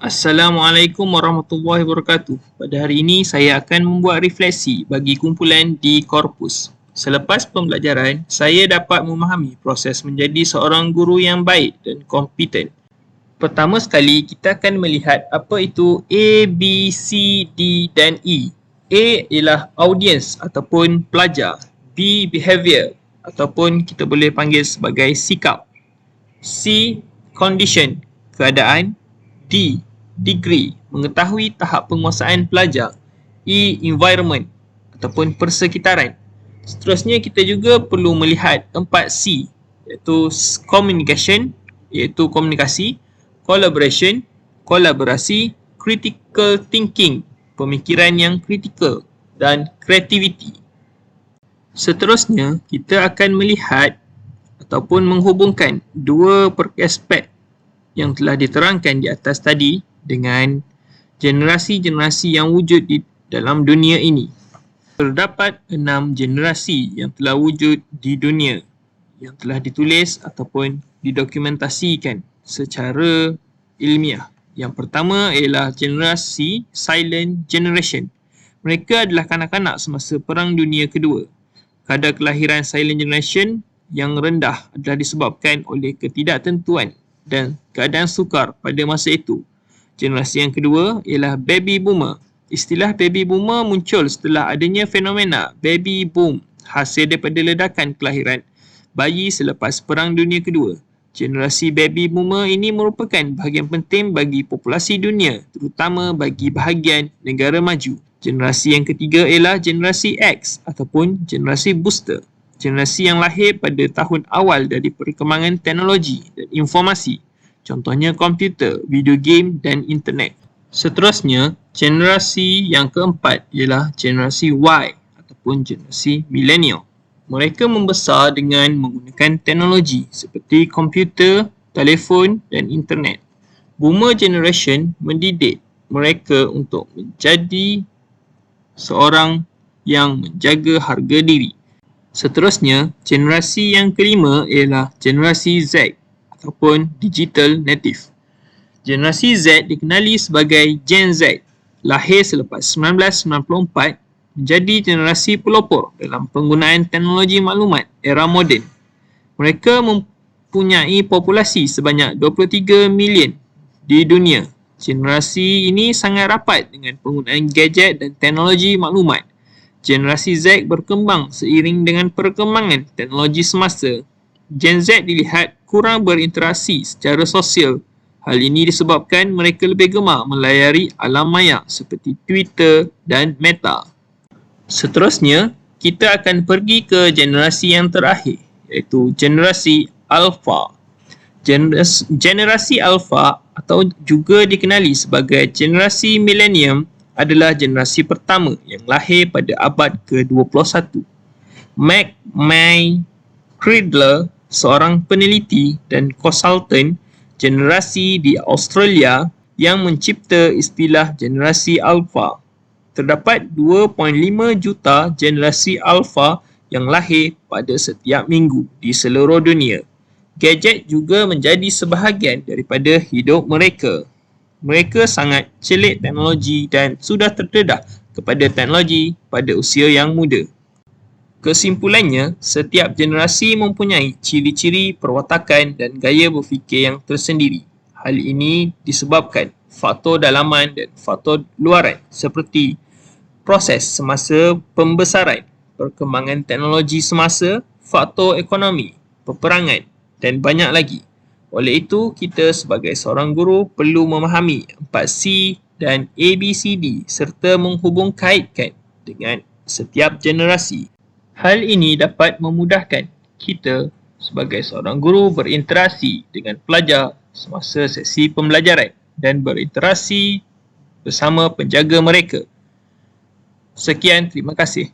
Assalamualaikum warahmatullahi wabarakatuh. Pada hari ini saya akan membuat refleksi bagi kumpulan di korpus. Selepas pembelajaran, saya dapat memahami proses menjadi seorang guru yang baik dan kompeten. Pertama sekali, kita akan melihat apa itu A, B, C, D dan E. A ialah audience ataupun pelajar. B, behavior ataupun kita boleh panggil sebagai sikap. C, condition, keadaan. D, degree, mengetahui tahap penguasaan pelajar. E, environment ataupun persekitaran. Seterusnya kita juga perlu melihat 4C, iaitu communication, iaitu komunikasi, collaboration, kolaborasi, critical thinking, pemikiran yang kritikal, dan creativity. Seterusnya, kita akan melihat ataupun menghubungkan dua aspek yang telah diterangkan di atas tadi dengan generasi-generasi yang wujud di dalam dunia ini. Terdapat 6 generasi yang telah wujud di dunia yang telah ditulis ataupun didokumentasikan secara ilmiah. Yang pertama ialah generasi Silent Generation. Mereka adalah kanak-kanak semasa Perang Dunia Kedua. Kadar kelahiran Silent Generation yang rendah adalah disebabkan oleh ketidaktentuan dan keadaan sukar pada masa itu. Generasi yang kedua ialah Baby Boomer. Istilah Baby Boomer muncul setelah adanya fenomena Baby Boom hasil daripada ledakan kelahiran bayi selepas Perang Dunia Kedua. Generasi Baby Boomer ini merupakan bahagian penting bagi populasi dunia, terutama bagi bahagian negara maju. Generasi yang ketiga ialah generasi X ataupun generasi Booster. Generasi yang lahir pada tahun awal dari perkembangan teknologi dan informasi, contohnya komputer, video game dan internet. Seterusnya, generasi yang keempat ialah generasi Y ataupun generasi milenial. Mereka membesar dengan menggunakan teknologi seperti komputer, telefon dan internet. Boomer generation mendidik mereka untuk menjadi seorang yang menjaga harga diri. Seterusnya, generasi yang kelima ialah generasi Z ataupun digital native. Generasi Z dikenali sebagai Gen Z, lahir selepas 1994, menjadi generasi pelopor dalam penggunaan teknologi maklumat era moden. Mereka mempunyai populasi sebanyak 23 million di dunia. Generasi ini sangat rapat dengan penggunaan gadget dan teknologi maklumat. Generasi Z berkembang seiring dengan perkembangan teknologi semasa. Gen Z dilihat kurang berinteraksi secara sosial. Hal ini disebabkan mereka lebih gemar melayari alam maya seperti Twitter dan Meta. Seterusnya, kita akan pergi ke generasi yang terakhir, iaitu generasi Alpha. Generasi Alpha atau juga dikenali sebagai generasi milenium adalah generasi pertama yang lahir pada abad ke-21. May Cridler, seorang peneliti dan konsultan generasi di Australia yang mencipta istilah generasi Alpha. Terdapat 2.5 juta generasi Alpha yang lahir pada setiap minggu di seluruh dunia. Gadget juga menjadi sebahagian daripada hidup mereka. Mereka sangat celik teknologi dan sudah terdedah kepada teknologi pada usia yang muda. Kesimpulannya, setiap generasi mempunyai ciri-ciri perwatakan dan gaya berfikir yang tersendiri. Hal ini disebabkan faktor dalaman dan faktor luaran seperti proses semasa pembesaran, perkembangan teknologi semasa, faktor ekonomi, peperangan dan banyak lagi. Oleh itu, kita sebagai seorang guru perlu memahami 4C dan ABCD serta menghubungkaitkan dengan setiap generasi. Hal ini dapat memudahkan kita sebagai seorang guru berinteraksi dengan pelajar semasa sesi pembelajaran dan berinteraksi bersama penjaga mereka. Sekian, terima kasih.